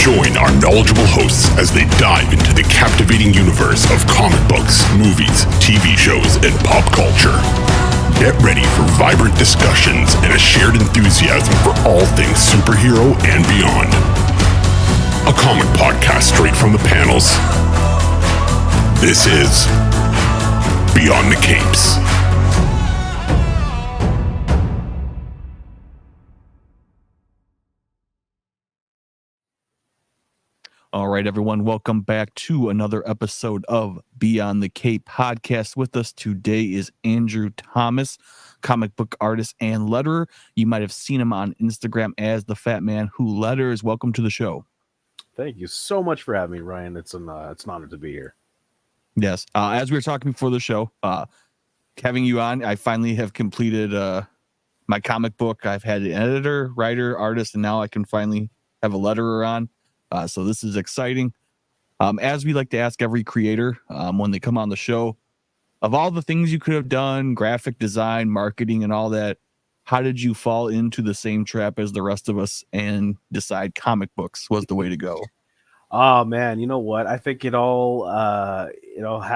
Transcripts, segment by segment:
Join our knowledgeable hosts as they dive into the captivating universe of comic books, movies, TV shows, and pop culture. Get ready for vibrant discussions and a shared enthusiasm for all things superhero and beyond. A comic podcast straight from the panels. This is Beyond the Capes. All right, everyone, welcome back to another episode of Beyond the Cape podcast. With us today is Andrew Thomas, comic book artist and letterer. You might have seen him on Instagram as the Fat Man Who Letters. Welcome to the show. Thank you so much for having me, Ryan. It's an honor to be here. Yes, as we were talking before the show, having you on, I finally have completed my comic book. I've had an editor, writer, artist, and now I can finally have a letterer on. So this is exciting. As we like to ask every creator when they come on the show, of all the things you could have done, graphic design, marketing, and all that, how did you fall into the same trap as the rest of us and decide comic books was the way to go? Oh man, you know what? I think it all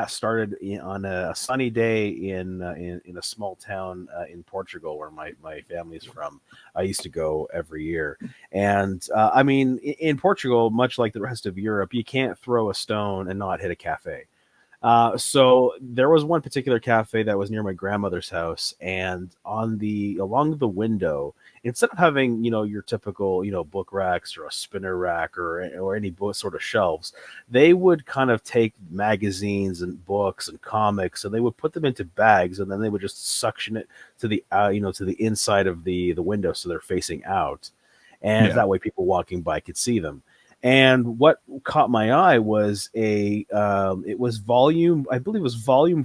started on a sunny day in a small town in Portugal, where my family's from. I used to go every year, and I mean, in Portugal, much like the rest of Europe, you can't throw a stone and not hit a cafe. So there was one particular cafe that was near my grandmother's house, and along the window, instead of having, your typical, book racks or a spinner rack or any book sort of shelves, they would kind of take magazines and books and comics, and they would put them into bags, and then they would just suction it to the to the inside of the window, so they're facing out, and that way people walking by could see them. And what caught my eye was volume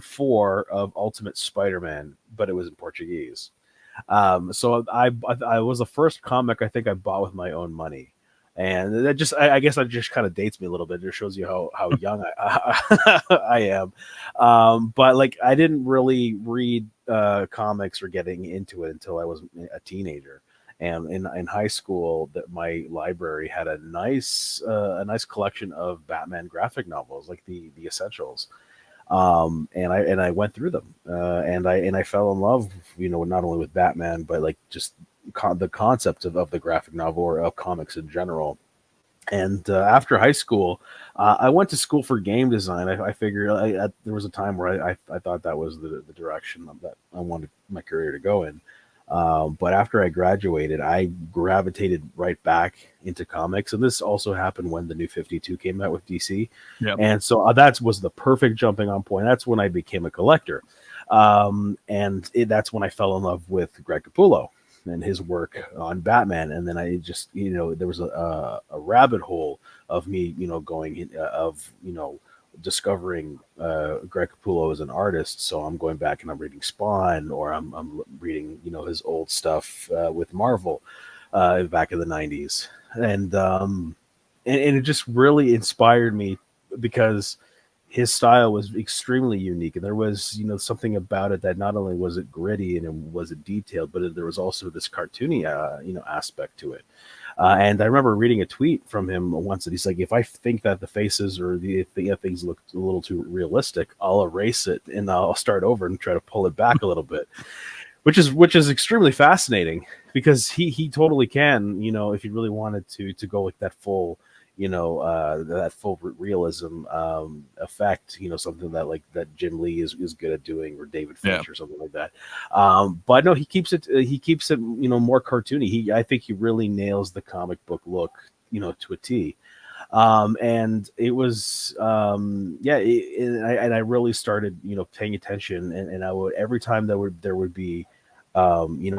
4 of Ultimate Spider-Man, but it was in Portuguese. So I was the first comic I think I bought with my own money, and that I guess that just kind of dates me a little bit. It just shows you how young I am. But like, I didn't really read comics or getting into it until I was a teenager. And in high school, that my library had a nice collection of Batman graphic novels, like the essentials, and I went through them, and I fell in love, not only with Batman, but like just the concept of the graphic novel or of comics in general. And after high school, I went to school for game design. I figured there was a time where I thought that was the direction that I wanted my career to go in. But after I graduated, I gravitated right back into comics. And this also happened when the New 52 came out with DC. Yep. And so that was the perfect jumping on point. That's when I became a collector. That's when I fell in love with Greg Capullo and his work on Batman. And then I just, there was a rabbit hole of me, discovering Greg Capullo as an artist. So I'm going back and I'm reading Spawn, or I'm reading his old stuff with Marvel back in the 90s, and it just really inspired me because his style was extremely unique, and there was something about it that not only was it gritty and it was detailed, but there was also this cartoony aspect to it. And I remember reading a tweet from him once that he's like, if I think that the faces or the things look a little too realistic, I'll erase it and I'll start over and try to pull it back a little bit, which is extremely fascinating, because he totally can, if he really wanted to go with that full, that full realism effect, something that Jim Lee is good at doing, or David Finch or something like that. But no, he keeps it more cartoony. I think he really nails the comic book look, to a T. And it was, and I really started, paying attention, and I would, every time there would be,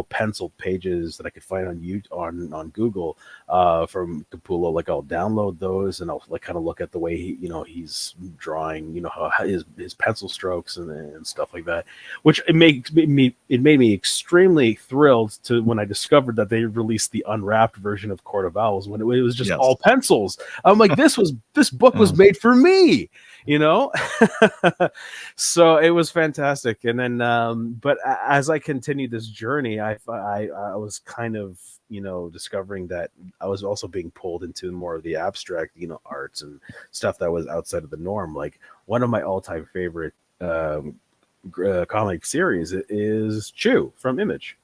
penciled pages that I could find on Google from Capullo, like I'll download those and I'll like kind of look at the way he's drawing, how his pencil strokes and stuff like that, which it made me extremely thrilled to when I discovered that they released the unwrapped version of Court of Owls, when it was just all pencils. I'm like, this book was made for me. you know. So it was fantastic. And then but as I continued this journey, I was kind of, discovering that I was also being pulled into more of the abstract, arts and stuff that was outside of the norm. Like one of my all-time favorite comic series is Chew from Image,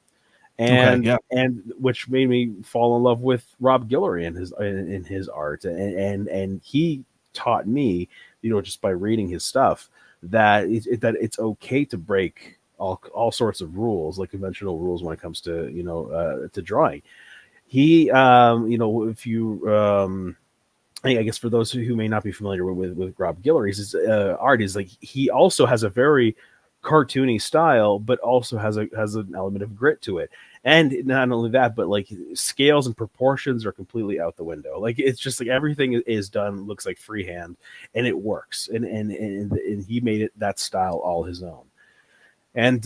Okay, and yeah. which made me fall in love with Rob Guillory and his art, and he taught me, just by reading his stuff, that it's okay to break all sorts of rules, like conventional rules, when it comes to to drawing. He if you I guess for those who may not be familiar with Rob Guillory's art, is like he also has a very cartoony style, but also has an element of grit to it. And not only that, but like scales and proportions are completely out the window. Like it's just like everything is done, looks like freehand, and it works. And he made it that style all his own. And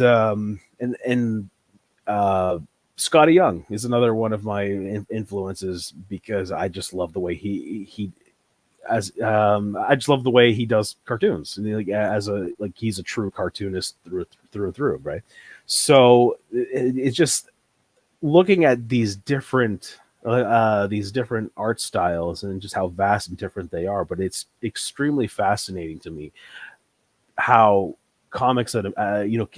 Scotty Young is another one of my influences, because I just love the way I just love the way he does cartoons. And he's a true cartoonist through and through, right? So it's just looking at these different art styles and just how vast and different they are. But it's extremely fascinating to me how comics that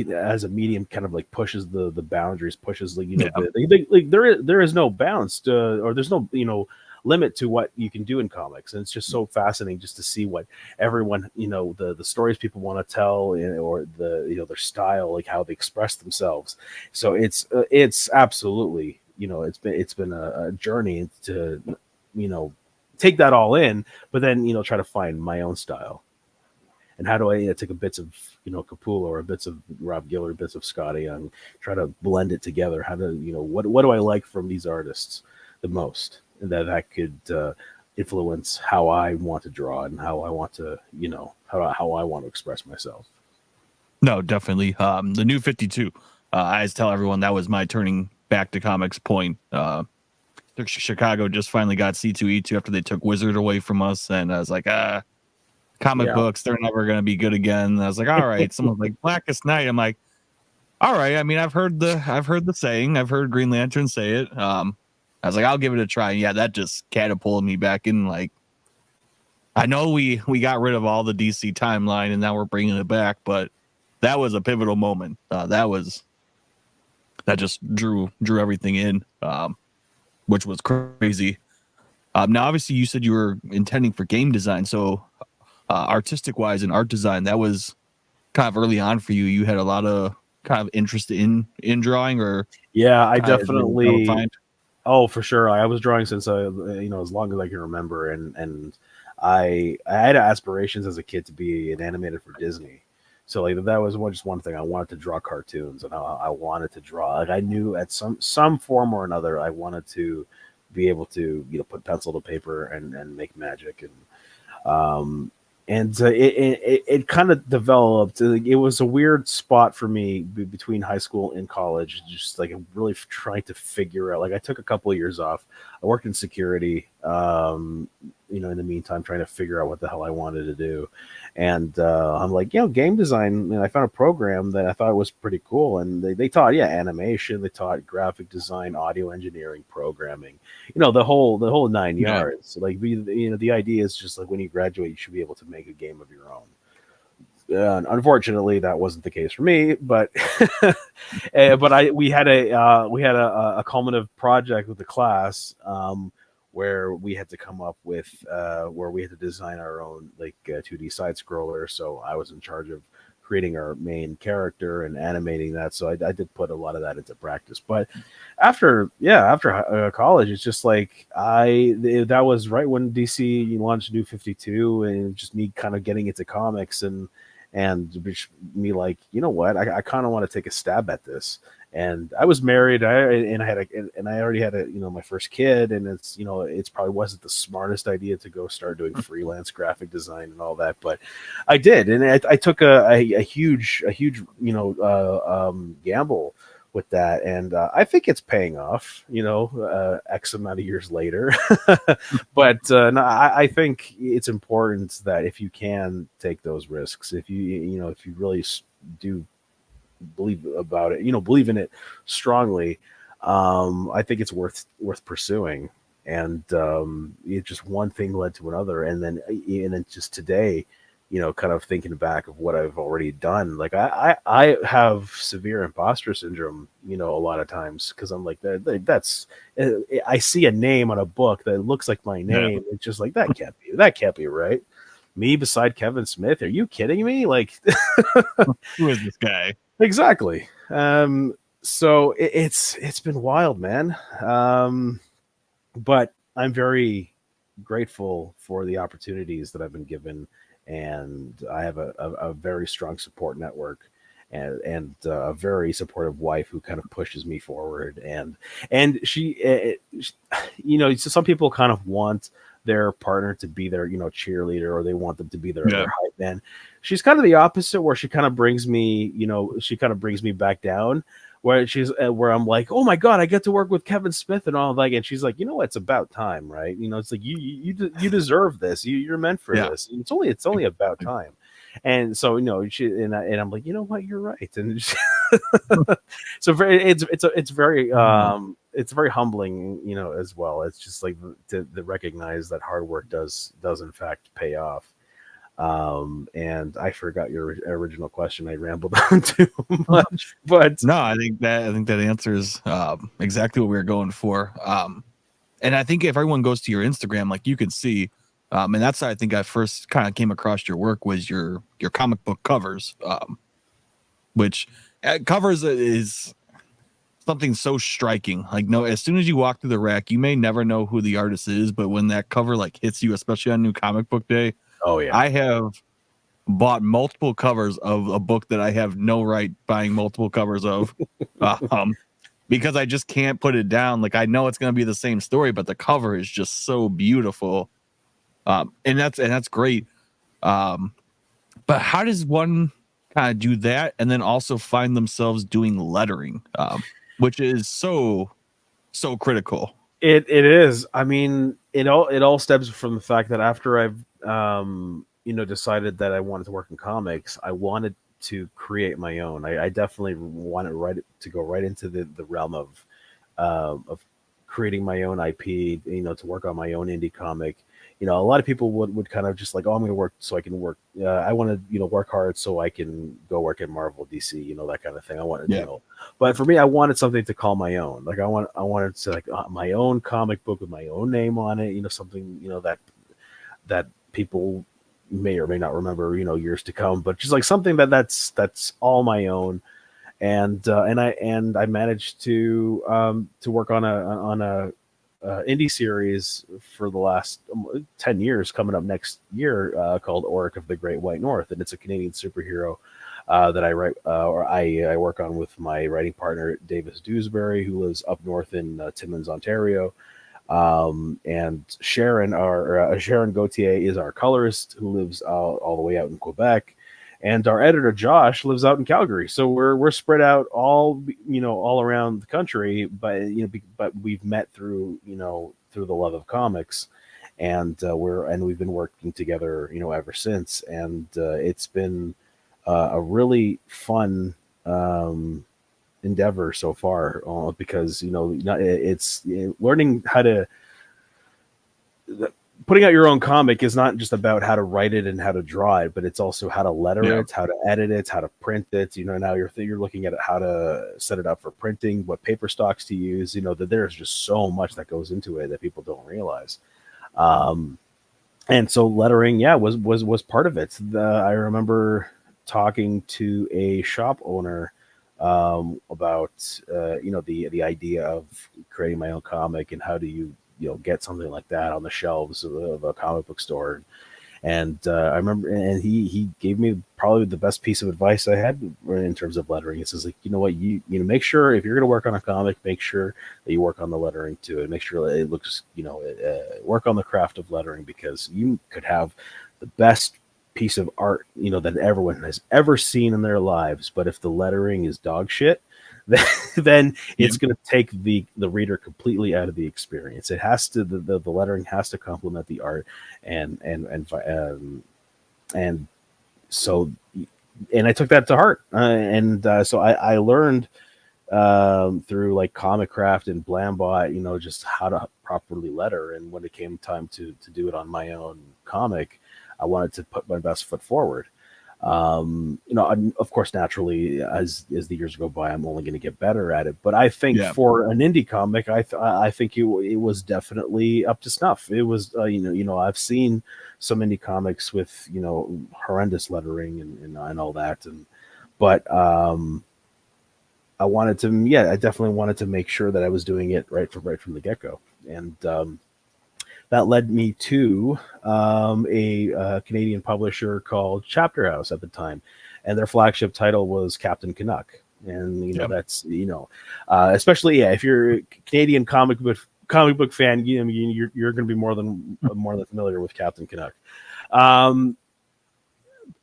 as a medium kind of like pushes the boundaries, pushes there is no bounds or there's no limit to what you can do in comics. And it's just so fascinating just to see what everyone, the stories people want to tell, or their style, like how they express themselves. So it's absolutely, it's been a journey to take that all in, but then try to find my own style. And how do I take a bits of Capullo, or bits of Rob Guillory, bits of Scotty, and try to blend it together? How to what do I like from these artists the most, and that could influence how I want to draw and how I want to how I want to express myself. No, definitely. The New 52. I always tell everyone that was my turning back to comics point. Chicago just finally got C2E2 after they took Wizard away from us, and I was like, comic books, they're never going to be good again. And I was like, all right. Someone's like, Blackest Night. I'm like, all right. I mean, I've heard the saying. I've heard Green Lantern say it. I was like, I'll give it a try. And yeah, that just catapulted me back in. Like, I know we got rid of all the DC timeline and now we're bringing it back, but that was a pivotal moment. That just drew everything in, which was crazy. Now, obviously, you said you were intending for game design, so artistic wise and art design, that was kind of early on for you. You had a lot of kind of interest in drawing, or I definitely. Oh, for sure. I was drawing since as long as I can remember, and I had aspirations as a kid to be an animator for Disney. So like that was just one thing. I wanted to draw cartoons, and I wanted to draw. Like I knew at some form or another, I wanted to be able to put pencil to paper and make magic. And it kind of developed. It was a weird spot for me between high school and college, just like really trying to figure out. Like I took a couple of years off. I worked in security, in the meantime, trying to figure out what the hell I wanted to do. And I'm like, game design. And I found a program that I thought was pretty cool. And they taught, animation. They taught graphic design, audio engineering, programming. The whole nine yards. Like the idea is just like when you graduate, you should be able to make a game of your own. Unfortunately, that wasn't the case for me, but we had a culminative project with the class where we had to come up with where we had to design our own 2D side scroller. So I was in charge of creating our main character and animating that. So I did put a lot of that into practice. But after college, it's just like that was right when DC launched New 52, and just me kind of getting into comics and me like, I kind of want to take a stab at this. And I was married, I already had my first kid, and it's probably wasn't the smartest idea to go start doing freelance graphic design and all that, but I did, and I took a huge gamble with that, and I think it's paying off. X amount of years later, but no, I think it's important that if you can take those risks, if if you really do believe about it, believe in it strongly, I think it's worth pursuing. And it just one thing led to another, and then just today, kind of thinking back of what I've already done, like I have severe imposter syndrome, a lot of times, because I'm like that's I see a name on a book that looks like my name. Yeah. It's just like that can't be right. Me beside Kevin Smith? Are you kidding me? Like, who is this guy? Exactly. So it's been wild, man. But I'm very grateful for the opportunities that I've been given, and I have a very strong support network, and a very supportive wife who kind of pushes me forward. And she, so some people kind of want their partner to be their cheerleader, or they want them to be their hype man. She's kind of the opposite, where she kind of brings me back down, where I'm like, oh my god, I get to work with Kevin Smith and all that, and she's like, it's about time, right? It's like you deserve this. You're meant for this. It's only about time. And so I'm like, you know what, you're right. And so it's very humbling, as well. It's just like to recognize that hard work does in fact pay off. And I forgot your original question. I rambled on too much, but no, I think that answers exactly what we were going for. And I think if everyone goes to your Instagram, like, you can see, and that's how I think I first kind of came across your work, was your comic book covers, which covers is something so striking. Like, no, as soon as you walk through the rack, you may never know who the artist is, but when that cover like hits you, especially on New Comic Book Day, oh yeah, I have bought multiple covers of a book that I have no right buying multiple covers of, because I just can't put it down. Like, I know it's going to be the same story, but the cover is just so beautiful, and that's great. But how does one kind of do that and then also find themselves doing lettering, which is so critical? It is. I mean, it all stems from the fact that after I've decided that I wanted to work in comics, I wanted to create my own. I definitely wanted to go right into the realm of creating my own IP. To work on my own indie comic. A lot of people would kind of just like, oh, I'm going to work so I can work. I want to, work hard so I can go work at Marvel, DC, that kind of thing. I wanted, but for me, I wanted something to call my own. Like, I wanted to like my own comic book with my own name on it. Something, that people may or may not remember, years to come, but just like something that's all my own. And I managed to work on a indie series for the last 10 years, coming up next year, called Oric of the Great White North, and it's a Canadian superhero that I write, or I work on with my writing partner Davis Dewsbury, who lives up north in Timmins, Ontario, and Sharon Gauthier is our colorist, who lives all the way out in Quebec. And our editor Josh lives out in Calgary, so we're spread out all around the country. But but we've met through the love of comics, and we've been working together ever since. And it's been a really fun endeavor so far, because it's learning how to. Putting out your own comic is not just about how to write it and how to draw it, but it's also how to letter it, how to edit it, how to print it. Now you're looking at how to set it up for printing, what paper stocks to use. That there's just so much that goes into it that people don't realize. And so lettering, was part of it. I remember talking to a shop owner about the idea of creating my own comic, and how do you get something like that on the shelves of a comic book store. And I remember, and he gave me probably the best piece of advice I had in terms of lettering. He says, like, what, you make sure if you're going to work on a comic, make sure that you work on the lettering too, and make sure that it looks, work on the craft of lettering, because you could have the best piece of art, that everyone has ever seen in their lives, but if the lettering is dog shit, then it's going to take the reader completely out of the experience. It has to the lettering has to complement the art, and so and I took that to heart, so I learned through like Comic Craft and Blambot, just how to properly letter. And when it came time to do it on my own comic, I wanted to put my best foot forward. Of course, naturally, as the years go by, I'm only going to get better at it. But I think for an indie comic, I think it was definitely up to snuff. It was, I've seen some indie comics with horrendous lettering and all that, but I definitely wanted to make sure that I was doing it right from the get go, and that led me to a Canadian publisher called Chapter House at the time, and their flagship title was Captain Canuck. And that's especially if you're a Canadian comic book fan, you're going to be more than familiar with Captain Canuck.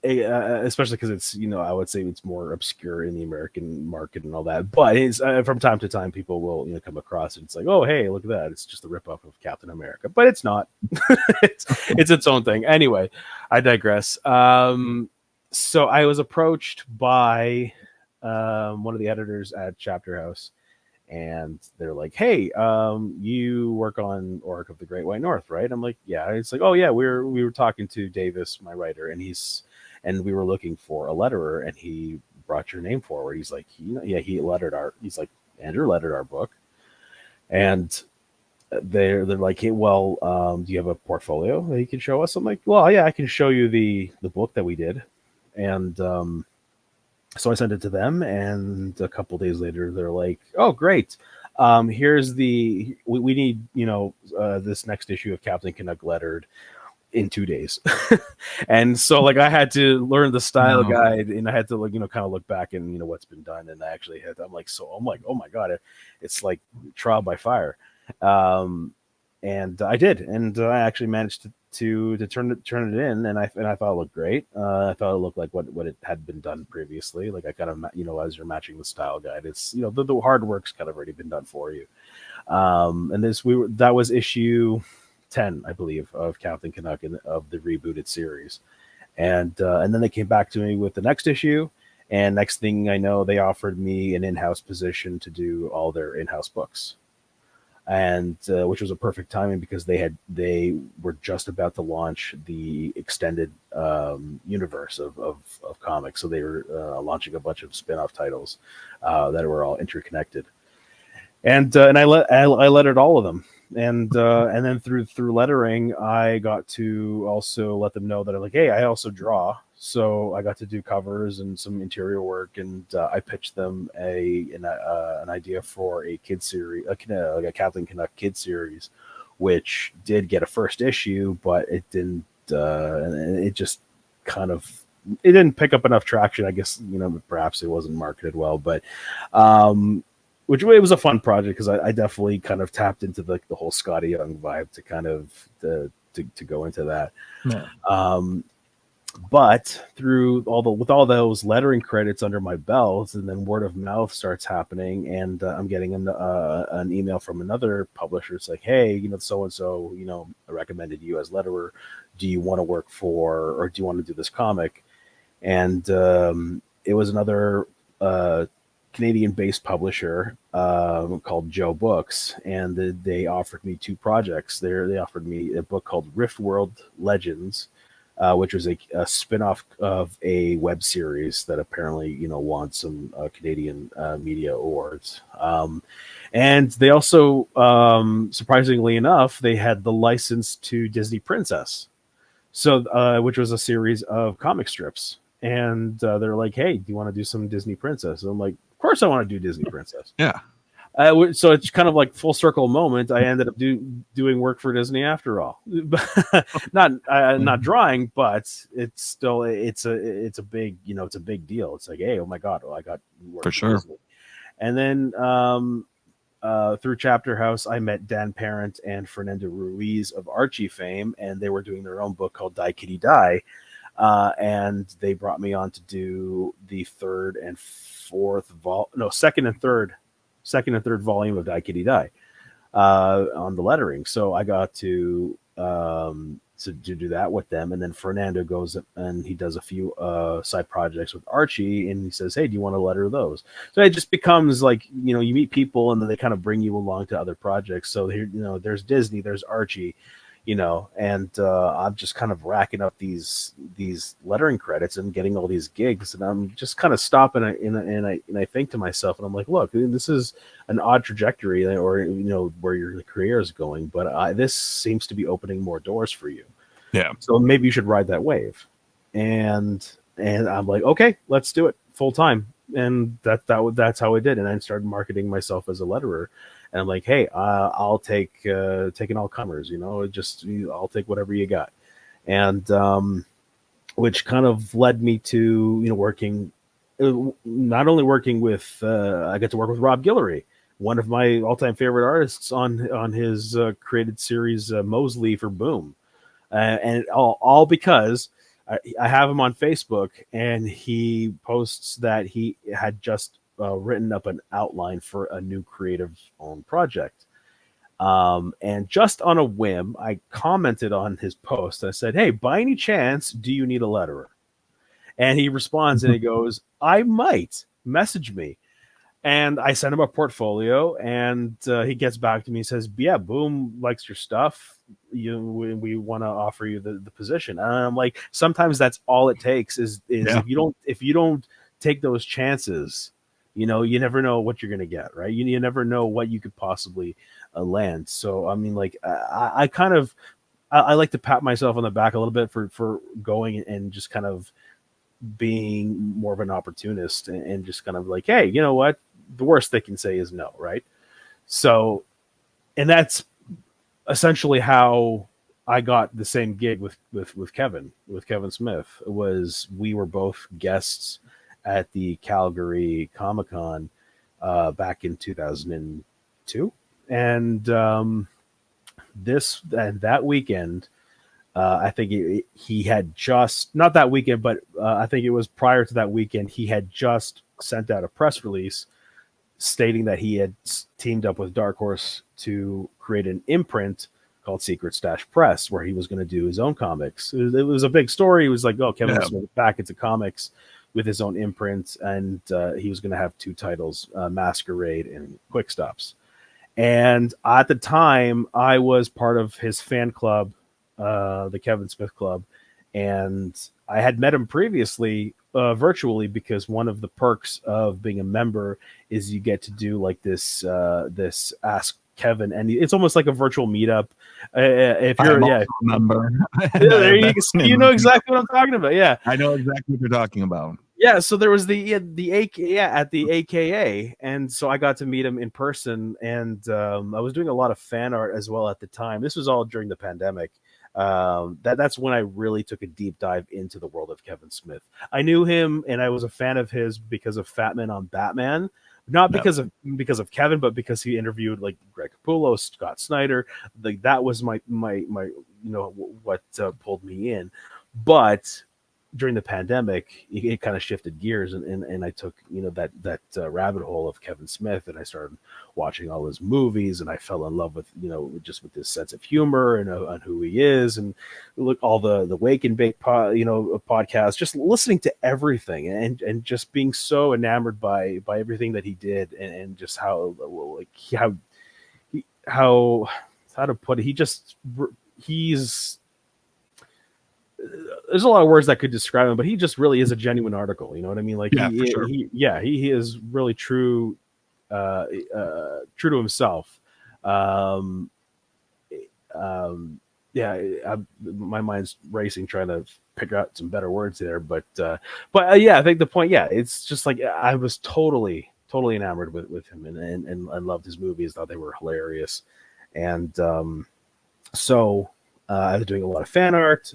Especially because it's I would say it's more obscure in the American market and all that, but it's, from time to time people will come across it. It's like, oh hey, look at that, it's just a ripoff of Captain America, but it's not. it's its own thing. Anyway, I digress. So I was approached by one of the editors at Chapter House, and they're like, hey, you work on Orc of the Great White North, right? I'm like, yeah. It's like, oh yeah, we were talking to Davis, my writer, and we were looking for a letterer, and he brought your name forward. He's like, he lettered Andrew lettered our book. And they're like, hey, well, do you have a portfolio that you can show us? I'm like, well, yeah, I can show you the book that we did. And so I sent it to them, and a couple days later, they're like, oh, great. Here's we need, this next issue of Captain Canuck lettered in 2 days. And so like I had to learn the style guide, and I had to kind of look back and what's been done. And I actually I'm like, oh my God, it's like trial by fire. And I did, and I actually managed to turn it in, and I thought it looked great. I thought it looked like what it had been done previously. Like I kind of as you're matching the style guide, it's the hard work's kind of already been done for you. And that was issue 10, I believe, of Captain Canuck of the rebooted series, and then they came back to me with the next issue, and next thing I know, they offered me an in-house position to do all their in-house books. And which was a perfect timing because they were just about to launch the extended universe of comics. So they were launching a bunch of spin-off titles that were all interconnected. And I lettered all of them. And then through lettering, I got to also let them know that I'm like, hey, I also draw. So I got to do covers and some interior work, and I pitched them an idea for a kid series, like a Captain Canuck kid series, which did get a first issue, but it didn't. It just kind of it didn't pick up enough traction. I guess perhaps it wasn't marketed well, but which it was a fun project because I definitely kind of tapped into the whole Scotty Young vibe to kind of to go into that. Yeah. But with all those lettering credits under my belt, and then word of mouth starts happening, and I'm getting an email from another publisher. It's like, hey, so and so, I recommended you as letterer. Do you want to work for, or do you want to do this comic? And it was another Canadian-based publisher called Joe Books, and they offered me 2 projects. They offered me a book called Rift World Legends, which was a spin-off of a web series that apparently won some Canadian media awards. And they also, surprisingly enough, they had the license to Disney Princess, so which was a series of comic strips. And they're like, hey, do you want to do some Disney Princess? And I'm like, of course I want to do Disney Princess. Yeah. So it's kind of like full circle moment. I ended up doing work for Disney after all. Not drawing, but it's still it's a big it's a big deal. It's like, hey, oh my God, I got work for sure. Disney. And then through Chapter House, I met Dan Parent and Fernando Ruiz of Archie fame, and they were doing their own book called Die Kitty Die. and they brought me on to do the second and third volume of Die Kitty Die on the lettering. So I got to do that with them, and then Fernando goes and he does a few side projects with Archie, and he says, "Hey, do you want to letter those?" So it just becomes like, you know, you meet people and then they kind of bring you along to other projects. So here, you know, there's Disney, there's Archie, you know, and I'm just kind of racking up these lettering credits and getting all these gigs, and I'm just kind of stopping and I think to myself, and I'm like, look, this is an odd trajectory, or, you know, where your career is going, but this seems to be opening more doors for you. Yeah. So maybe you should ride that wave. And I'm like, okay, let's do it full time. And that's how I did. And I started marketing myself as a letterer. And I'm like, hey, I'll take taking all comers, you know, I'll take whatever you got. And which kind of led me to, you know, working, not only working with, I got to work with Rob Guillory, one of my all-time favorite artists, on his created series Mosley for Boom. And all because I have him on Facebook, and he posts that he had just written up an outline for a new creative owned project. And just on a whim, I commented on his post. I said, "Hey, by any chance, do you need a letterer?" And he responds and he goes, "I might. Message me." And I sent him a portfolio, and he gets back to me and says, "Yeah, Boom likes your stuff. We want to offer you the position." And I'm like, sometimes that's all it takes is if you don't take those chances, you know, you never know what you're gonna get, right? You never know what you could possibly land. So I mean, like, I kind of I like to pat myself on the back a little bit for going and just kind of being more of an opportunist, and just kind of like, hey, you know what? The worst they can say is no, right? So, and that's essentially how I got the same gig with Kevin Smith. Was we were both guests at the Calgary Comic-Con back in 2002, and that weekend, I think he had just, not that weekend, but I think it was prior to that weekend, he had just sent out a press release stating that he had teamed up with Dark Horse to create an imprint called Secret Stash Press, where he was going to do his own comics. It was a big story. It was like, oh, Kevin Smith back into comics with his own imprint, and he was going to have two titles, Masquerade and Quick Stops. And at the time, I was part of his fan club, the Kevin Smith Club, and I had met him previously virtually, because one of the perks of being a member is you get to do like this Ask Kevin, and it's almost like a virtual meetup. If you're a member, you know exactly what I'm talking about. Yeah, I know exactly what you're talking about. Yeah, so there was the at the AKA, and so I got to meet him in person, and I was doing a lot of fan art as well at the time. This was all during the pandemic. That's when I really took a deep dive into the world of Kevin Smith. I knew him, and I was a fan of his because of Fat Man on Batman, not because of Kevin, but because he interviewed like Greg Capullo, Scott Snyder. Like that was my what pulled me in. But during the pandemic, it kind of shifted gears, and I took that rabbit hole of Kevin Smith, and I started watching all his movies, and I fell in love with just with his sense of humor and on who he is, and look all the Wake and Bake podcast, just listening to everything, and just being so enamored by everything that he did, and just how to put it, he's there's a lot of words that could describe him, but he just really is a genuine article. You know what I mean? Like, he is really true to himself. My mind's racing trying to pick out some better words there, but I think the point, it's just like I was totally enamored with him, and loved his movies, thought they were hilarious, and so I was doing a lot of fan art.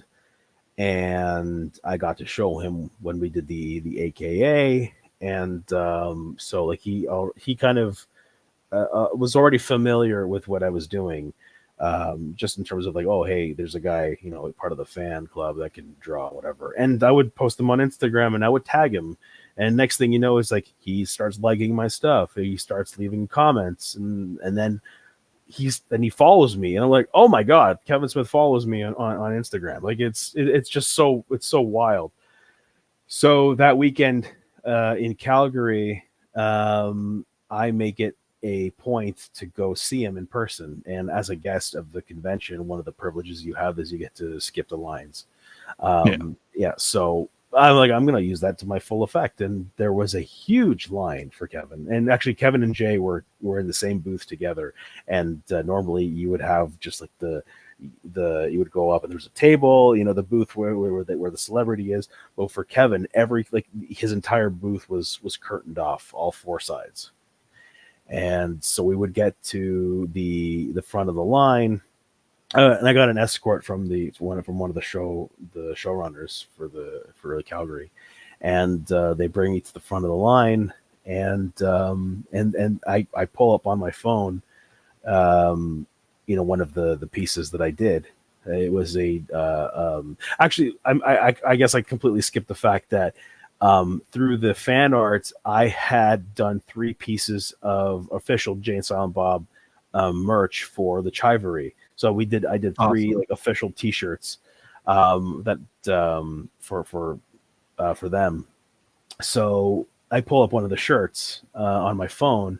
And I got to show him when we did the AKA, and so like he kind of was already familiar with what I was doing, just in terms of like, oh, hey, there's a guy, part of the fan club that can draw, whatever. And I would post them on Instagram and I would tag him. And next thing you know, is like he starts liking my stuff. He starts leaving comments, and then he follows me, and I'm like, oh my god, Kevin Smith follows me on Instagram. Like it's just so wild. So that weekend in Calgary, I make it a point to go see him in person. And as a guest of the convention, one of the privileges you have is you get to skip the lines. So I'm like, I'm going to use that to my full effect. And there was a huge line for Kevin. And actually, Kevin and Jay were in the same booth together. And normally you would have just like you would go up and there's a table, the booth where the celebrity is. Well, for Kevin, his entire booth was curtained off, all four sides. And so we would get to the front of the line, and I got an escort from one of the showrunners for Calgary, and they bring me to the front of the line, and I pull up on my phone, one of the pieces that I did. It was actually I guess I completely skipped the fact that. Through the fan arts, I had done 3 pieces of official Jay and Silent Bob merch for the Chivery. So I did 3 awesome. Like official T-shirts that for them. So I pull up one of the shirts on my phone,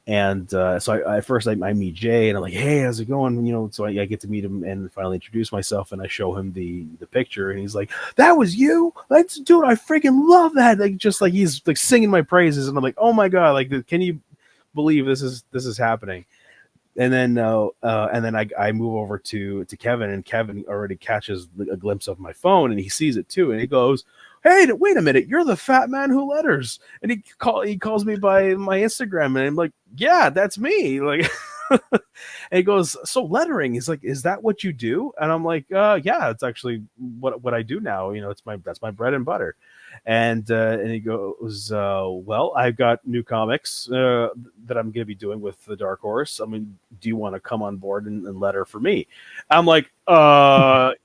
and so at first I meet Jay, and I'm like, hey, how's it going? So I get to meet him and finally introduce myself, and I show him the picture, and he's like, that was you? Dude, I freaking love that. Like he's like singing my praises, and I'm like, oh my god, like, can you believe this is happening? And then I move over to Kevin, and Kevin already catches a glimpse of my phone, and he sees it too, and he goes, hey, wait a minute, you're the fat man who letters. And he calls me by my Instagram, and I'm like, yeah, that's me. Like, and he goes, so lettering. He's like, is that what you do? And I'm like, yeah, it's actually what I do now. That's my bread and butter. And he goes, well, I've got new comics that I'm going to be doing with the Dark Horse. I mean, do you want to come on board and letter for me? I'm like,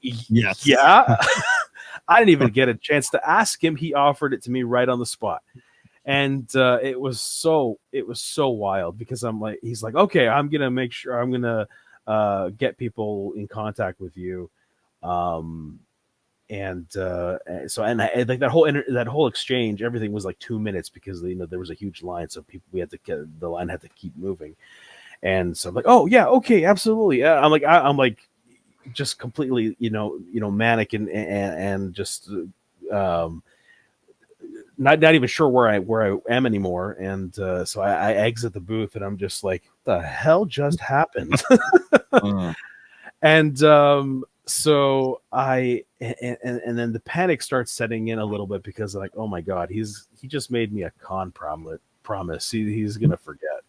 yes. Yeah. I didn't even get a chance to ask him. He offered it to me right on the spot. And it was so wild, because he's like, okay, I'm going to make sure I'm going to get people in contact with you. So like that whole exchange, everything was like 2 minutes, because there was a huge line, so the line had to keep moving. And so I'm like, oh yeah, okay, absolutely. I'm like just completely manic and just not even sure where I am anymore. And so I exit the booth, and I'm just like, what the hell just happened? And so and then the panic starts setting in a little bit, because like, oh my god, he just made me a con promise. He's gonna forget.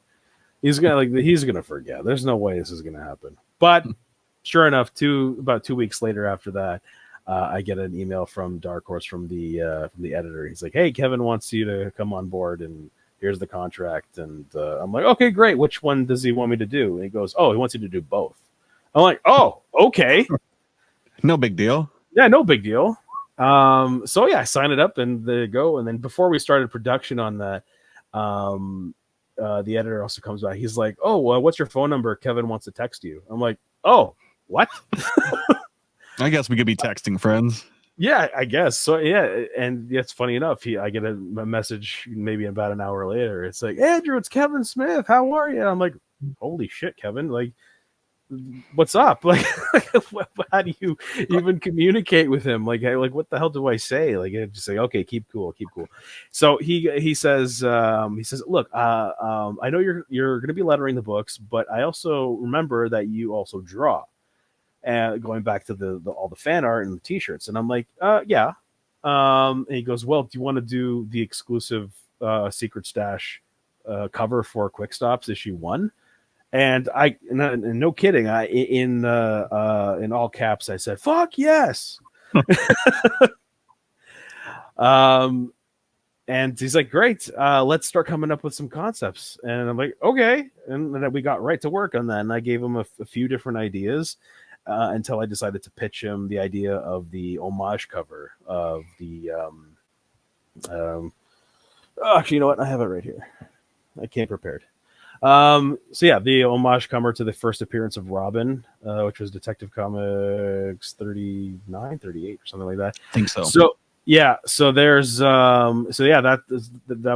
He's gonna forget. There's no way this is gonna happen. But sure enough, about 2 weeks later after that, I get an email from Dark Horse from the editor. He's like, hey, Kevin wants you to come on board, and here's the contract. And I'm like, okay, great. Which one does he want me to do? And he goes, oh, he wants you to do both. I'm like, oh, okay. No big deal. Yeah, no big deal. So yeah, I sign it up, and there you go. And then before we started production on that, the editor also comes by. He's like, oh, what's your phone number? Kevin wants to text you. I'm like, oh, what? I guess we could be texting friends. Yeah, I guess. So yeah, and it's funny enough, I get a message maybe about an hour later. It's like, Andrew, it's Kevin Smith. How are you? And I'm like, holy shit, Kevin. Like, what's up? Like, how do you even communicate with him? Like what the hell do I say? Like, I just say, okay, keep cool. So he says, look, I know you're going to be lettering the books, but I also remember that you also draw. And going back to all the fan art and the T-shirts, and I'm like, yeah. And he goes, well, do you want to do the exclusive Secret Stash cover for Quick Stops issue 1? And no kidding, in all caps I said, fuck yes. And he's like, great, let's start coming up with some concepts. And I'm like, okay. And then we got right to work on that. And I gave him a few different ideas until I decided to pitch him the idea of the homage cover of the. Actually, you know what? I have it right here. I came prepared. So yeah, the homage cover to the first appearance of Robin, which was Detective Comics 39, 38 or something like that. I think so. So yeah, so there's so yeah, that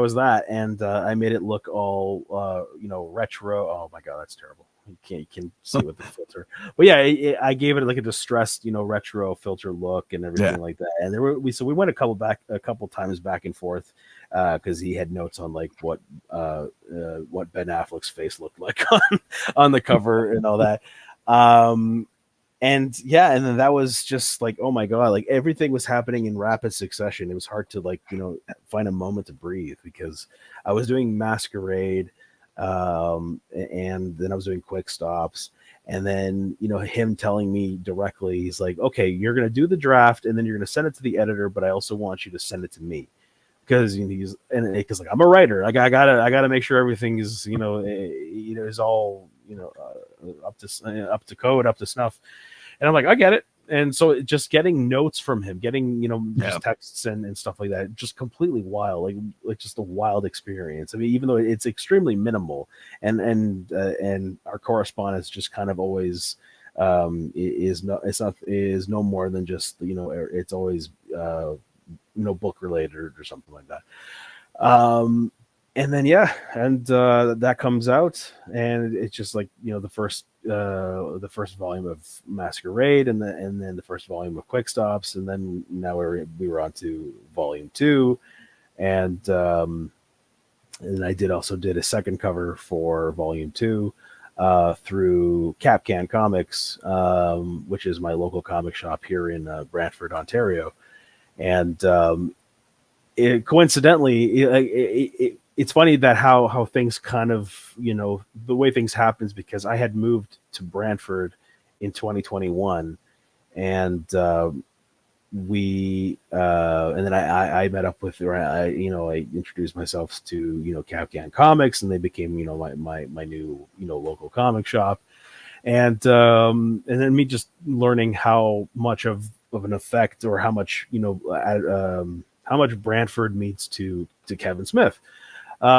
was that, and I made it look all retro. Oh my god, that's terrible. You can see with the filter, but yeah, I gave it like a distressed retro filter look and everything like that. And we went a couple times back and forth because he had notes on like what Ben Affleck's face looked like on the cover and all that. And yeah, and then that was just like, oh my god, like everything was happening in rapid succession. It was hard to like find a moment to breathe because I was doing Masquerade, and then I was doing Quick Stops, and then him telling me directly, he's like, okay, you're gonna do the draft and then you're gonna send it to the editor, but I also want you to send it to me because because like I'm a writer, I gotta make sure everything is is all up to code, up to snuff. And I'm like, I get it. And so just getting notes from him, getting, just texts and stuff like that, just completely wild, like just a wild experience. I mean, even though it's extremely minimal and our correspondence just kind of always is no more than just, it's always, book related or something like that. And then that comes out, and it's just like the first volume of Masquerade, and then the first volume of Quick Stops, and then now we were on to volume 2, and I did a second cover for volume 2 through Can Comics, which is my local comic shop here in Brantford, Ontario, and coincidentally, it's funny that how things kind of, the way things happens, because I had moved to Brantford in 2021, and and then I met up with, or I introduced myself to Can Comics, and they became my new local comic shop, and then me just learning how much of an effect, or how much how much Brantford means to Kevin Smith.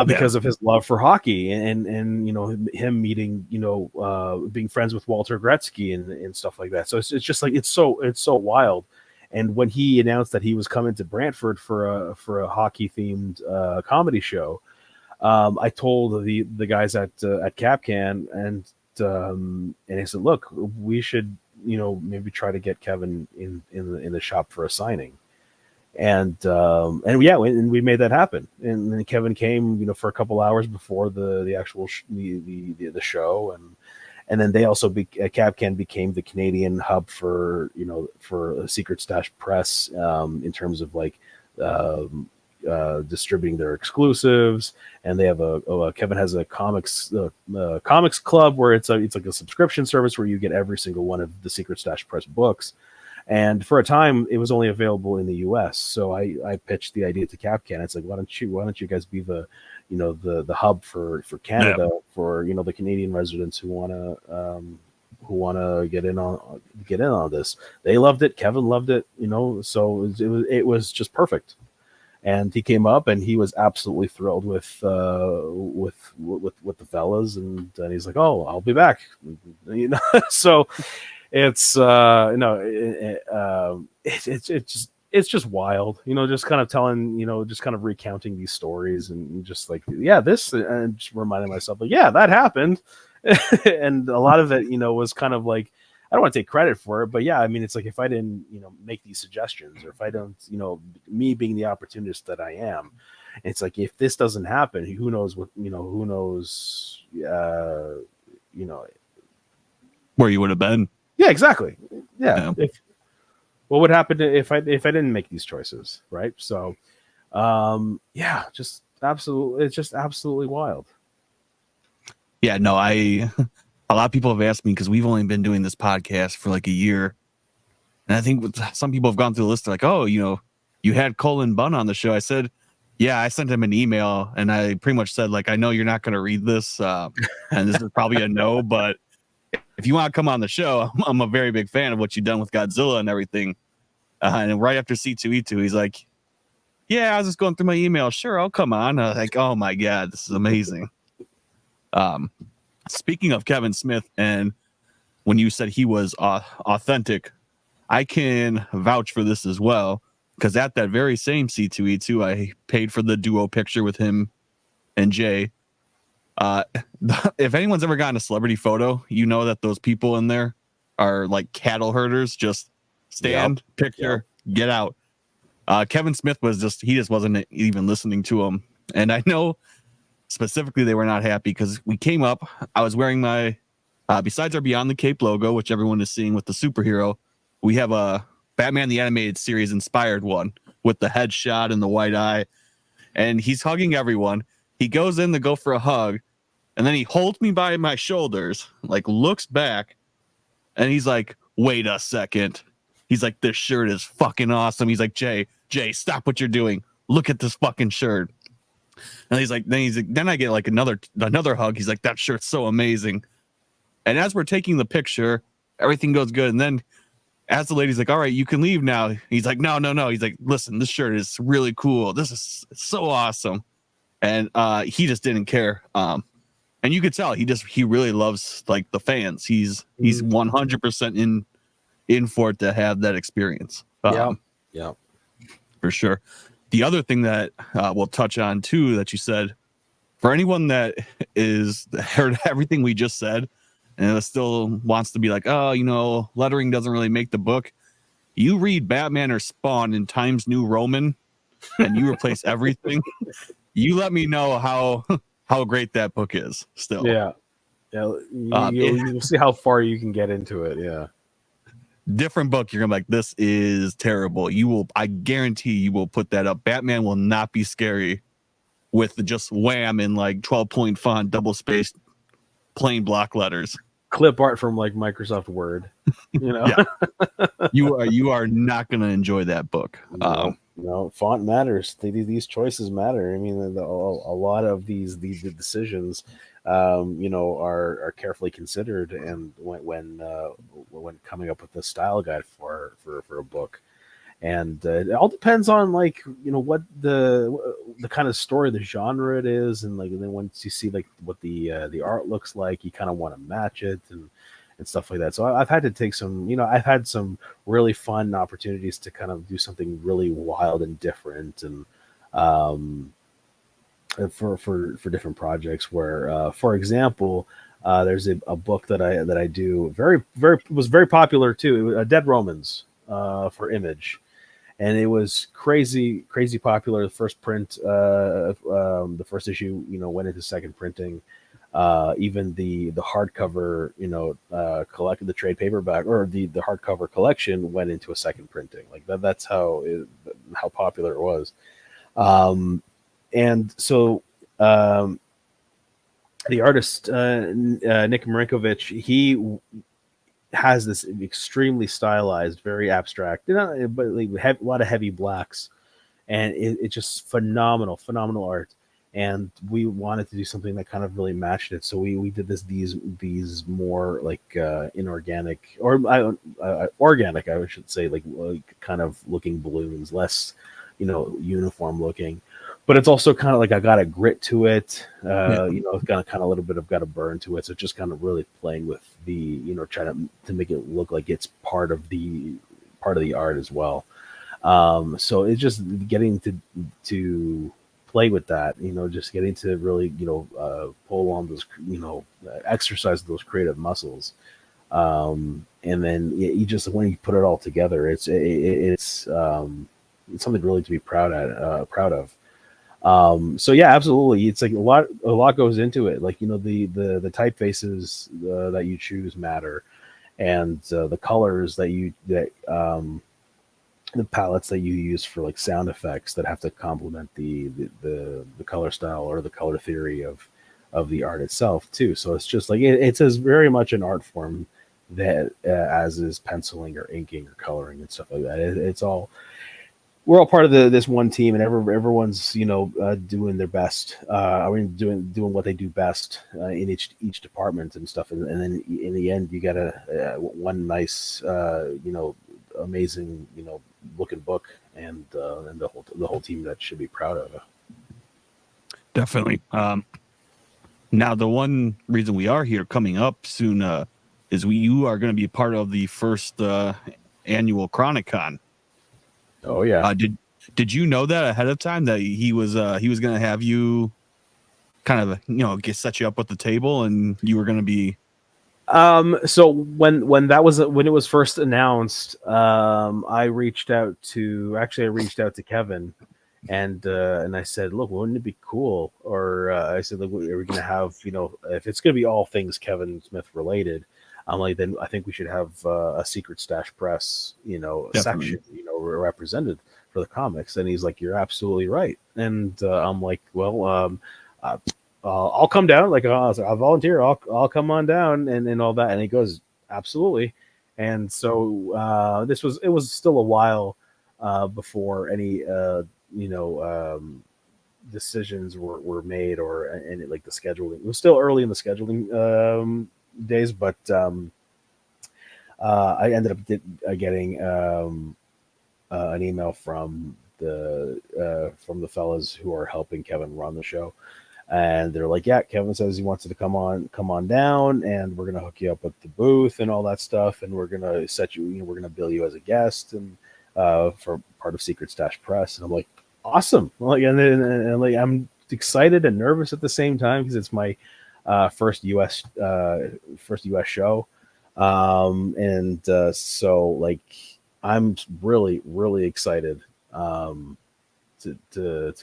Because of his love for hockey and him meeting, being friends with Walter Gretzky and stuff like that. So it's just like, it's so wild. And when he announced that he was coming to Brantford for a hockey themed comedy show, I told the guys at Capcan, and I said, look, we should maybe try to get Kevin in the shop for a signing. And we made that happen. And then Kevin came, for a couple hours before the actual the show, and then they also Capcan became the Canadian hub for Secret Stash Press, in terms of like distributing their exclusives. And they have Kevin has a comics club where it's like a subscription service where you get every single one of the Secret Stash Press books. And for a time, it was only available in the U.S. So I pitched the idea to Capcan. It's like, why don't you guys be the hub for Canada, for the Canadian residents who wanna get in on this. They loved it. Kevin loved it. So it was just perfect. And he came up, and he was absolutely thrilled with the fellas, and he's like, oh, I'll be back. So. It's it's just wild, just kind of telling, just kind of recounting these stories, and just like, this, and just reminding myself, like, that happened. And a lot of it, was kind of like, I don't want to take credit for it, but I mean, it's like, if I didn't, make these suggestions, or if I don't, me being the opportunist that I am, it's like, if this doesn't happen, who knows what, where you would have been. Yeah, exactly. Yeah. What would happen if I didn't make these choices, right? So, just absolutely, it's just absolutely wild. Yeah, no, a lot of people have asked me, because we've only been doing this podcast for like a year, and I think some people have gone through the list, like, oh, you had Colin Bunn on the show. I said, Yeah, I sent him an email and I pretty much said, like, I know you're not going to read this, and this is probably a no, but if you want to come on the show, I'm a very big fan of what you've done with Godzilla and everything. And right after C2E2, he's like, yeah, I was just going through my email. Sure, I'll come on. I was like, oh my God, this is amazing. Speaking of Kevin Smith, and when you said he was authentic, I can vouch for this as well. Because at that very same C2E2, I paid for the duo picture with him and Jay. If anyone's ever gotten a celebrity photo, you know that those people in there are like cattle herders. Just stand, picture, get out. Kevin Smith he just wasn't even listening to him. And I know specifically they were not happy because we came up, I was wearing my, besides our Beyond the Cape logo, which everyone is seeing with the superhero, we have a Batman the Animated Series inspired one with the headshot and the white eye. And he's hugging everyone. He goes in to go for a hug. And then he holds me by my shoulders, like looks back. And he's like, wait a second. He's like, this shirt is fucking awesome. He's like, Jay, stop what you're doing. Look at this fucking shirt. And then I get like another hug. He's like, that shirt's so amazing. And as we're taking the picture, everything goes good. And then as the lady's like, all right, you can leave now. He's like, no. He's like, listen, this shirt is really cool. This is so awesome. And he just didn't care. And you could tell he really loves like the fans. He's 100% in for it to have that experience. Yeah, for sure. The other thing that we'll touch on too, that you said, for anyone that is heard everything we just said and still wants to be like, oh, lettering doesn't really make the book. You read Batman or Spawn in Times New Roman and you replace everything. You let me know how great that book is still. Yeah. You'll see how far you can get into it. Yeah. Different book, you're gonna be like, this is terrible. I guarantee you will put that up. Batman will not be scary with just wham in like 12-point font, double spaced, plain block letters. Clip art from like Microsoft Word. Yeah. You are not gonna enjoy that book. No, font matters. These choices matter. I mean, a lot of these decisions, are carefully considered, and when coming up with a style guide for a book, and it all depends on like what the kind of story, the genre it is, and then once you see like what the art looks like, you kind of want to match it and stuff like that. So I've had to take some, I've had some really fun opportunities to kind of do something really wild and different, and for different projects where, for example, there's a book that I do was very popular too. Dead Romans for Image, and it was crazy popular. The first print, the first issue, went into second printing. Even the hardcover, collected the trade paperback, or the hardcover collection went into a second printing. Like that's how popular it was. And so the artist Nick Marinkovich, he has this extremely stylized, very abstract, but a lot of heavy blacks, and it's just phenomenal art. And we wanted to do something that kind of really matched it, so we did these more like inorganic, or organic, I should say, like kind of looking balloons, less uniform looking, but it's also kind of like I got a grit to it, it's got a little bit of got a burn to it, so just kind of really playing with the trying to make it look like it's part of the art as well. So it's just getting to play with that, just getting to really, pull on those, exercise those creative muscles. And then you just, when you put it all together, it's something really to be proud of. So yeah, absolutely. It's like a lot goes into it. Like, the typefaces that you choose matter, and the colors the palettes that you use for like sound effects that have to complement the color style or the color theory of the art itself too. So it's just like it's as very much an art form that as is penciling or inking or coloring and stuff like that. we're all part of this one team, and everyone's doing their best. Doing what they do best in each department and stuff, and then in the end, you got one nice amazing looking book, and the whole team that should be proud of it. Definitely. Now, the one reason we are here coming up soon is you are going to be part of the first annual Chronicon. Oh yeah. Did you know that ahead of time that he was going to have you kind of set you up at the table and you were going to be? So when it was first announced, I reached out to Kevin, and I said, look, wouldn't it be cool? Or I said, look, are we going to have if it's going to be all things Kevin Smith related? I'm like, then I think we should have a Secret Stash Press, section, represented for the comics. And he's like, you're absolutely right. And I'm like, well, I'll come down. Like, I'll volunteer. I'll come on down and all that. And he goes, absolutely. And so it was still a while before any decisions were made or any like the scheduling. It was still early in the scheduling days, but I ended up getting an email from the fellas who are helping Kevin run the show, and they're like, yeah, Kevin says he wants you to come on down, and we're gonna hook you up with the booth and all that stuff, and we're gonna we're gonna bill you as a guest and for part of Secret Stash Press. And I'm like, awesome. Like, and like, I'm excited and nervous at the same time because it's my first US show, so like I'm really excited to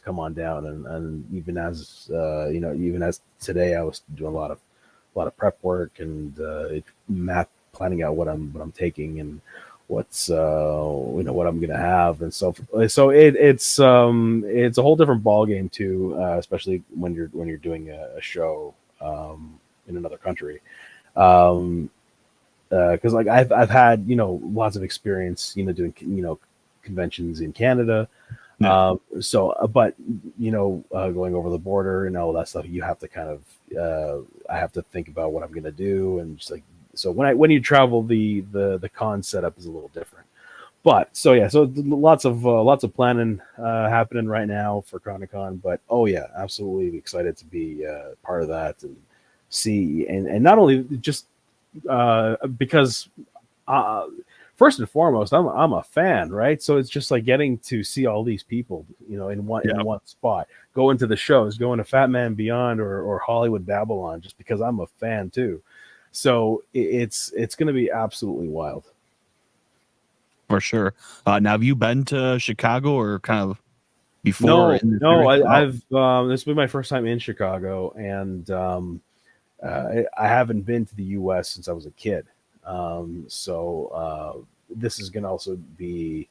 come on down, and even as even as today I was doing a lot of prep work and planning out what I'm taking and what's what I'm gonna have, and so it's a whole different ball game too, especially when you're doing a show in another country, because like I've had lots of experience doing conventions in Canada, but going over the border and all that stuff, you have to kind of I have to think about what I'm gonna do, and just like, so when you travel, the con setup is a little different. But so lots of planning happening right now for Chronicon. But oh yeah, absolutely excited to be part of that and see, and not only just because first and foremost, I'm a fan, right? So it's just like getting to see all these people, in one spot, go into the shows, go into Fat Man Beyond or Hollywood Babylon, just because I'm a fan too. So it's going to be absolutely wild. For sure. Now, have you been to Chicago or kind of before? No, I've this will be my first time in Chicago, and I haven't been to the U.S. since I was a kid. So this is going to also be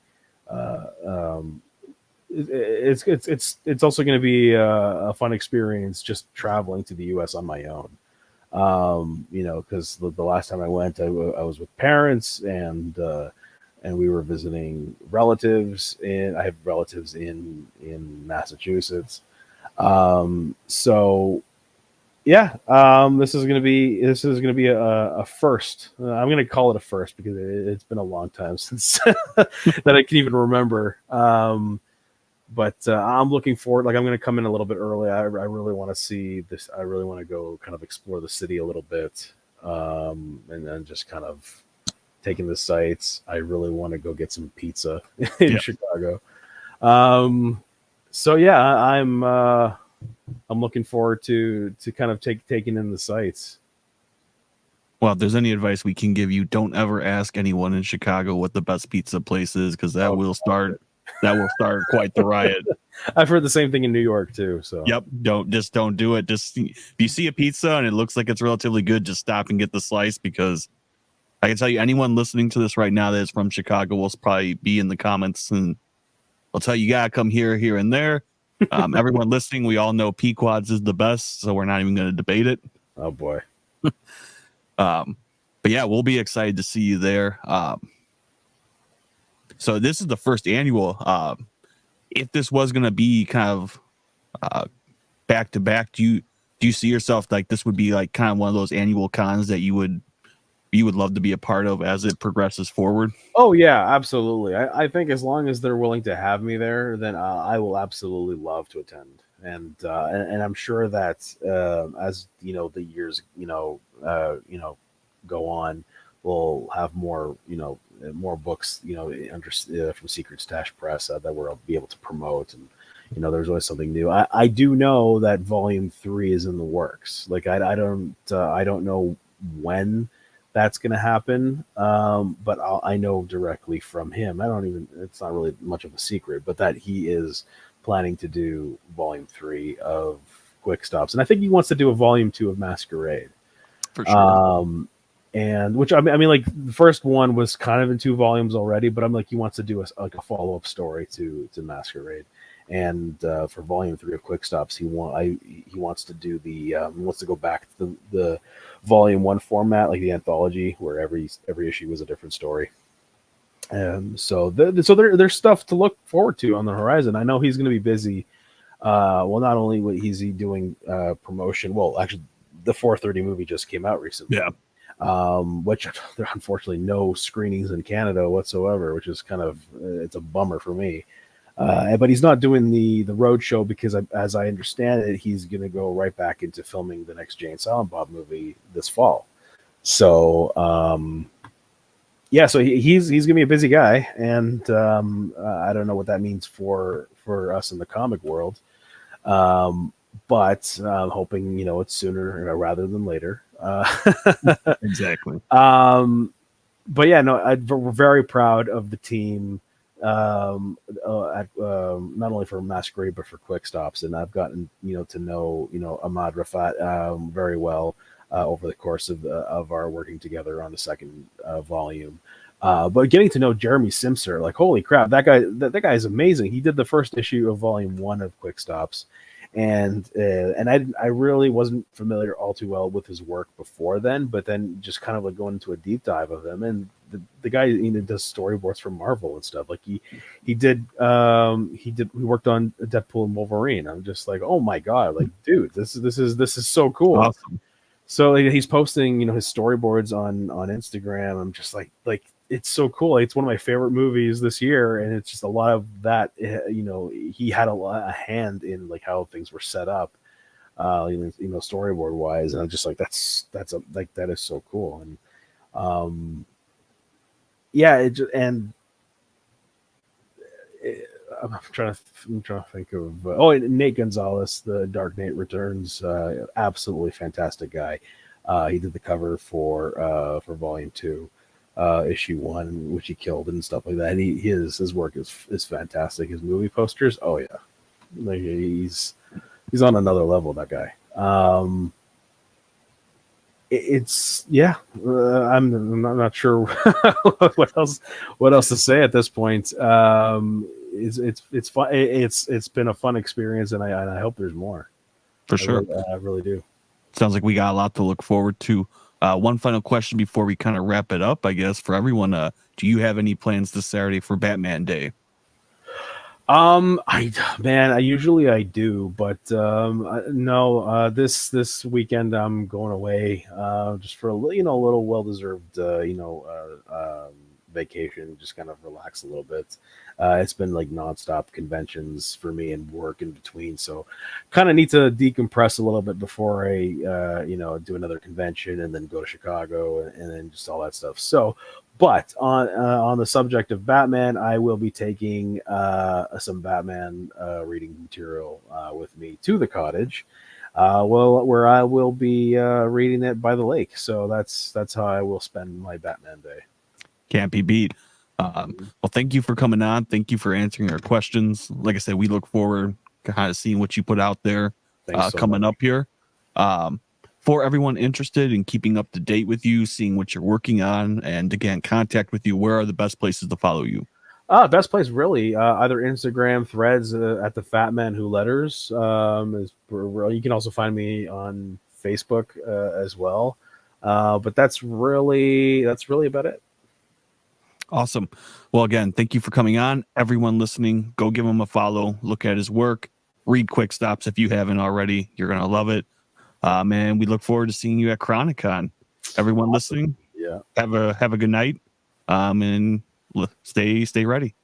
it's also going to be a fun experience just traveling to the U.S. on my own. Because the last time I went, I was with parents, and we were visiting relatives, and I have relatives in Massachusetts. So yeah, this is gonna be a first. I'm gonna call it a first because it's been a long time since that I can even remember. But I'm looking forward. Like, I'm going to come in a little bit early. I really want to see this. I really want to go kind of explore the city a little bit, and then just kind of taking the sights. I really want to go get some pizza in Chicago. So yeah, I'm looking forward to kind of taking in the sights. Well, if there's any advice we can give you, don't ever ask anyone in Chicago what the best pizza place is, because that will start quite the riot. I've heard the same thing in New York too. So yep, don't do it. Just if you see a pizza and it looks like it's relatively good, just stop and get the slice, because I can tell you, anyone listening to this right now that is from Chicago will probably be in the comments, and I'll tell you, gotta come here, and there. Everyone listening, we all know Pequod's is the best, so we're not even going to debate it. Oh boy. But yeah, we'll be excited to see you there. So this is the first annual. if this was going to be kind of back to back, do you see yourself like this would be like kind of one of those annual cons that you would love to be a part of as it progresses forward? Oh yeah, absolutely. I think as long as they're willing to have me there, then I will absolutely love to attend. And I'm sure that as the years go on, we'll have more more books from Secret Stash Press that we'll be able to promote, and there's always something new. I do know that Volume 3 is in the works. Like I don't know when that's going to happen. But I know directly from him. It's not really much of a secret, but that he is planning to do Volume 3 of Quick Stops. And I think he wants to do a Volume 2 of Masquerade. For sure. And which I mean, like the first one was kind of in 2 volumes already, but I'm like, he wants to do a follow-up story to Masquerade. And for Volume 3 of Quick Stops, he wants to do he wants to go back to the Volume 1 format, like the anthology, where every issue was a different story. So there's stuff to look forward to on the horizon. I know he's going to be busy. Well, not only is he doing promotion. Well, actually, the 4:30 movie just came out recently. Yeah. Which there are unfortunately no screenings in Canada whatsoever, which is kind of it's a bummer for me. But he's not doing the road show because, as I understand it, he's going to go right back into filming the next Jay and Silent Bob movie this fall. So, yeah, so he's going to be a busy guy, and I don't know what that means for us in the comic world. But I'm hoping it's sooner rather than later. Exactly. But yeah, no, we're very proud of the team. Not only for Masquerade but for Quick Stops, and I've gotten to know Ahmad Rafat very well over the course of our working together on the second volume. But getting to know Jeremy Simser, like holy crap, that guy is amazing. He did the first issue of Volume 1 of Quick Stops, and I really wasn't familiar all too well with his work before then, but then just kind of like going into a deep dive of him, and the guy does storyboards for Marvel and stuff. Like he worked on Deadpool and Wolverine. I'm just like, oh my god, like dude, this is so cool. Awesome. So he's posting his storyboards on Instagram. I'm just like it's so cool. It's one of my favorite movies this year, and it's just a lot of that. He had a hand in like how things were set up, storyboard wise, and I'm just like that is so cool. And yeah, I'm trying to think of Nate Gonzalez, the Dark Knight Returns, absolutely fantastic guy. He did the cover for Volume 2, Issue 1, which he killed and stuff like that. And his work is fantastic. His movie posters, oh yeah, like he's on another level. That guy. I'm not sure what else to say at this point. It's fun. It's been a fun experience, and I hope there's more. For sure. I really do. Sounds like we got a lot to look forward to. One final question before we kind of wrap it up, I guess, for everyone. Do you have any plans this Saturday for Batman Day? I usually do, but no. This weekend I'm going away just for a little well-deserved vacation, just kind of relax a little bit. It's been like nonstop conventions for me and work in between, so kind of need to decompress a little bit before I do another convention and then go to Chicago and then just all that stuff. So, but on the subject of Batman, I will be taking some Batman reading material with me to the cottage. Where I will be reading it by the lake. So that's how I will spend my Batman day. Can't be beat. Well, thank you for coming on. Thank you for answering our questions. Like I said, we look forward to kind of seeing what you put out there coming up here. For everyone interested in keeping up to date with you, seeing what you're working on, and again, contact with you, where are the best places to follow you? Best place really either Instagram, Threads at the Fat Man Who Letters. You can also find me on Facebook as well. But that's really about it. Awesome. Well, again, thank you for coming on. Everyone listening, go give him a follow. Look at his work. Read Quick Stops if you haven't already. You're going to love it. And we look forward to seeing you at Chronicon. Everyone listening, Yeah. have a good night. And stay ready.